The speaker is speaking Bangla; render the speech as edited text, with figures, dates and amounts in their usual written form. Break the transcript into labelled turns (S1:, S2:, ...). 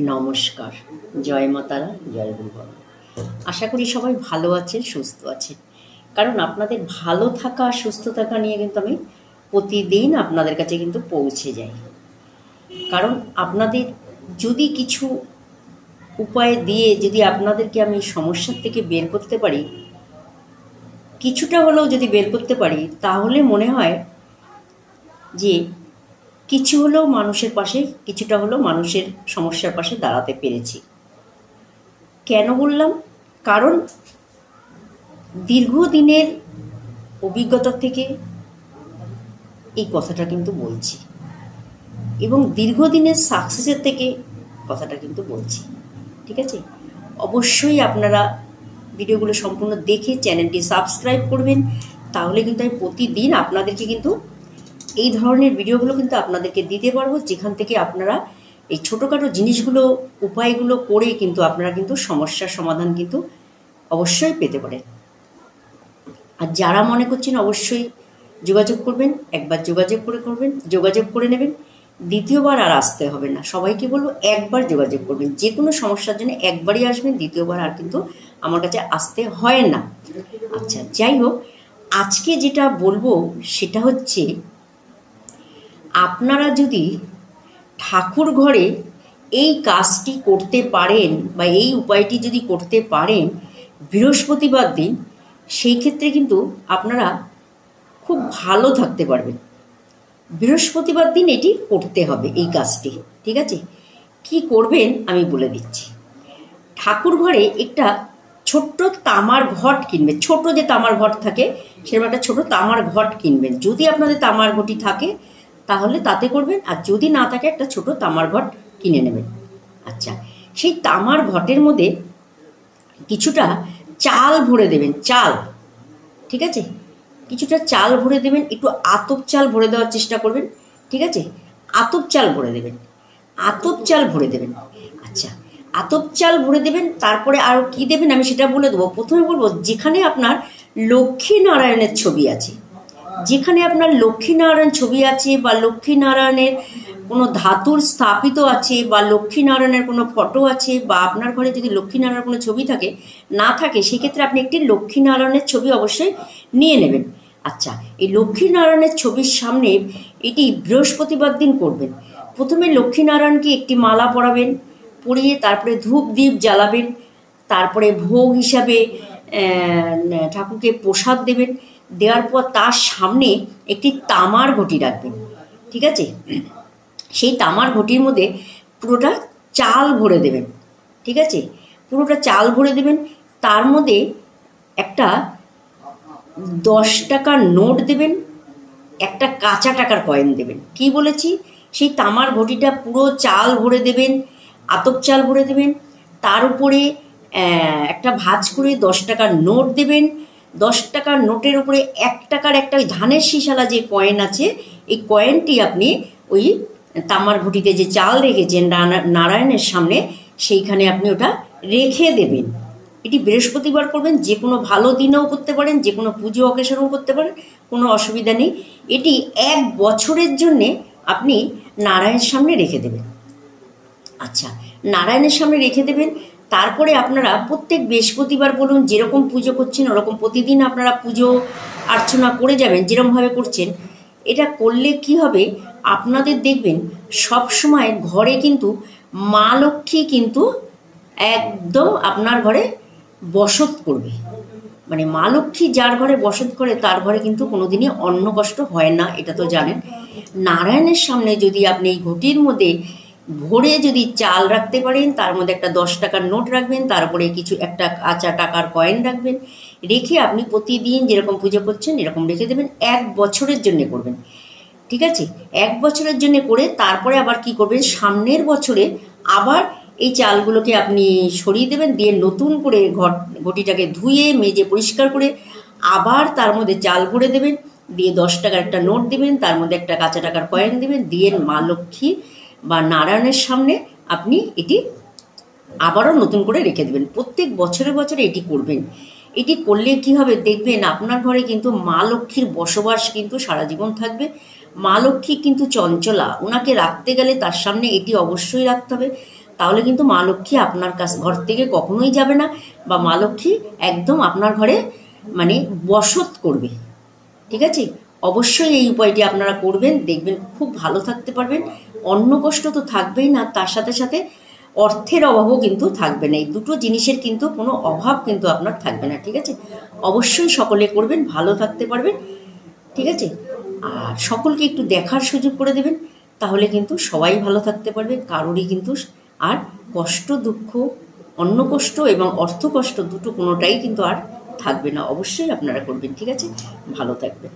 S1: নমস্কার, জয় মা তারা, জয় গুরু বাবা। আশা করি সবাই ভালো আছেন, সুস্থ আছেন। কারণ আপনাদের ভালো থাকা আর সুস্থ থাকা নিয়ে কিন্তু আমি প্রতিদিন আপনাদের কাছে কিন্তু পৌঁছে যাই। কারণ আপনাদের যদি কিছু উপায় দিয়ে যদি আপনাদেরকে আমি সমস্যার থেকে বের করতে পারি, কিছুটা হলেও যদি বের করতে পারি, তাহলে মনে হয় যে কিছু হলেও মানুষের পাশে, কিছুটা হলেও মানুষের সমস্যার পাশে দাঁড়াতে পেরেছি। কেন বললাম? কারণ দীর্ঘদিনের অভিজ্ঞতা থেকে এই কথাটা কিন্তু বলছি, এবং দীর্ঘদিনের সাকসেসের থেকে কথাটা কিন্তু বলছি। ঠিক আছে? অবশ্যই আপনারা ভিডিওগুলো সম্পূর্ণ দেখে চ্যানেলটি সাবস্ক্রাইব করবেন, তাহলে কিন্তু আমি প্রতিদিন আপনাদেরকে কিন্তু এই ধরনের ভিডিওগুলো কিন্তু আপনাদেরকে দিতে পারবো, যেখান থেকে আপনারা এই ছোটোখাটো জিনিসগুলো, উপায়গুলো করে কিন্তু আপনারা কিন্তু সমস্যার সমাধান কিন্তু অবশ্যই পেতে পারেন। আর যারা মনে করছেন অবশ্যই যোগাযোগ করবেন, একবার যোগাযোগ করে নেবেন, দ্বিতীয়বার আর আসতে হবে না। সবাইকে বলবো একবার যোগাযোগ করবেন, যে কোনো সমস্যার জন্য একবারই আসবেন, দ্বিতীয়বার আর কিন্তু আমার কাছে আসতে হয় না। আচ্ছা, যাই হোক, আজকে যেটা বলবো সেটা হচ্ছে, আপনারা যদি ঠাকুর ঘরে এই কাজটি করতে পারেন বা এই উপায়টি যদি করতে পারেন বৃহস্পতিবার দিন, সেই ক্ষেত্রে কিন্তু আপনারা খুব ভালো থাকতে পারবেন। বৃহস্পতিবার দিন এটি করতে হবে, এই কাজটি। ঠিক আছে? কি করবেন আমি বলে দিচ্ছি। ঠাকুর ঘরে একটা ছোট্ট তামার ঘট কিনবেন, ছোট যে তামার ঘট থাকে সেরকম একটা ছোট তামার ঘট কিনবেন। যদি আপনাদের তামার ঘটি থাকে তাহলে তাতে করবেন, আর যদি না থাকে একটা ছোট তামার ঘট কিনে নেবেন। আচ্ছা, সেই তামার ঘটের মধ্যে কিছুটা চাল ভরে দেবেন, চাল। ঠিক আছে? কিছুটা চাল ভরে দেবেন, একটু আতপ চাল ভরে দেওয়ার চেষ্টা করবেন। ঠিক আছে? আতপ চাল ভরে দেবেন, আচ্ছা, আতপ চাল ভরে দেবেন। তারপরে আর কি দেবেন আমি সেটা বলে দেবো। প্রথমে বলবো, যেখানে আপনার লক্ষ্মীনারায়ণের ছবি আছে, বা লক্ষ্মীনারায়ণের কোনো ধাতুর স্থাপিত আছে, বা লক্ষ্মীনারায়ণের কোনো ফটো আছে, বা আপনার ঘরে যদি লক্ষ্মীনারায়ণের কোনো ছবি না থাকে সেক্ষেত্রে আপনি একটি লক্ষ্মীনারায়ণের ছবি অবশ্যই নিয়ে নেবেন। আচ্ছা, এই লক্ষ্মীনারায়ণের ছবির সামনে এটি বৃহস্পতিবার দিন করবেন। প্রথমে লক্ষ্মীনারায়ণকে একটি মালা পরাবেন, পরিয়ে তারপরে ধূপ দ্বীপ জ্বালাবেন, তারপরে ভোগ হিসাবে ঠাকুরকে প্রসাদ দেবেন। দেওয়ার পর তার সামনে একটি তামার ঘটি রাখবেন। ঠিক আছে? সেই তামার ঘটির মধ্যে পুরোটা চাল ভরে দেবেন। ঠিক আছে? পুরোটা চাল ভরে দেবেন। তার মধ্যে একটা 10 টাকার নোট দেবেন, একটা কাঁচা টাকার কয়েন দেবেন। কি বলেছি? সেই তামার ঘটিটা পুরো চাল ভরে দেবেন, আতপ চাল ভরে দেবেন। তার উপরে একটা ভাঁজ করে 10 টাকার নোট দেবেন। 10 টাকার নোটের উপরে 1 টাকার একটা ওই ধানের শিশালা যে কয়েন আছে, এই কয়েনটি আপনি ওই তামার ঘটিতে যে চাল রেখেছেন নারায়ণের সামনে, সেইখানে আপনি ওটা রেখে দেবেন। এটি বৃহস্পতিবার করবেন, যে কোনো ভালো দিনেও করতে পারেন, যে কোনো পুজো অকেশনেও করতে পারেন, কোনো অসুবিধা নেই। এটি 1 বছরের জন্যে আপনি নারায়ণের সামনে রেখে দেবেন। আচ্ছা, নারায়ণের সামনে রেখে দেবেন। তারপরে আপনারা প্রত্যেক বৃহস্পতিবার বলুন, যেরকম পুজো করছেন ওরকম প্রতিদিন আপনারা পুজো অর্চনা করে যাবেন, যেরকমভাবে করছেন। এটা করলে কি হবে, আপনাদের দেখবেন সব সময় ঘরে কিন্তু মা লক্ষ্মী কিন্তু একদম আপনার ঘরে বসত করবে। মানে মা লক্ষ্মী যার ঘরে বসত করে তার ঘরে কিন্তু কোনোদিনই অন্ন কষ্ট হয় না, এটা তো জানেন। নারায়ণের সামনে যদি আপনি এই ঘটির মধ্যে ভরে যদি চাল রাখতে পারেন, তার মধ্যে একটা 10 টাকার নোট রাখবেন, তারপরে কিছু একটা কাঁচা টাকার কয়েন রাখবেন, রেখে আপনি প্রতিদিন যেরকম পুজো করছেন এরকম রেখে দেবেন। 1 বছরের জন্য করবেন। ঠিক আছে? 1 বছরের জন্য করে তারপরে আবার কি করবেন, সামনের বছরে আবার এই চালগুলোকে আপনি সরিয়ে দেবেন, দিয়ে নতুন করে ঘটিটাকে ধুয়ে মেজে পরিষ্কার করে আবার তার মধ্যে চাল ভরে দেবেন, দিয়ে 10 টাকার একটা নোট দেবেন, তার মধ্যে একটা কাঁচা টাকার কয়েন দেবেন, দিয়ে মা লক্ষ্মী বা নারায়ণের সামনে আপনি এটি আবারও নতুন করে রেখে দেবেন। প্রত্যেক বছরে বছরে এটি করবেন। এটি করলে কি হবে, দেখবেন আপনার ঘরে কিন্তু মা লক্ষ্মীর বসবাস কিন্তু সারা জীবন থাকবে। মা লক্ষ্মী কিন্তু চঞ্চলা, ওনাকে রাখতে গেলে তার সামনে এটি অবশ্যই রাখতে হবে। তাহলে কিন্তু মা লক্ষ্মী আপনার ঘর থেকে কখনোই যাবে না, বা মা লক্ষ্মী একদম আপনার ঘরে মানে বসত করবে। ঠিক আছে, অবশ্যই এই উপায়টি আপনারা করবেন, দেখবেন খুব ভালো থাকতে পারবেন। অন্ন কষ্ট তো থাকবেই না, তার সাথে সাথে অর্থের অভাবও কিন্তু থাকবে না। এই দুটো জিনিসের কিন্তু কোনো অভাব কিন্তু আপনার থাকবে না। ঠিক আছে, অবশ্যই সকলে করবেন, ভালো থাকতে পারবেন। ঠিক আছে, আর সকলকে একটু দেখার সুযোগ করে দেবেন, তাহলে কিন্তু সবাই ভালো থাকতে পারবে, কারোরই কিন্তু আর কষ্ট, দুঃখ, অন্ন কষ্ট এবং অর্থ কষ্ট দুটো কোনোটাই কিন্তু আর থাকবে না। অবশ্যই আপনারা করবেন। ঠিক আছে, ভালো থাকবেন।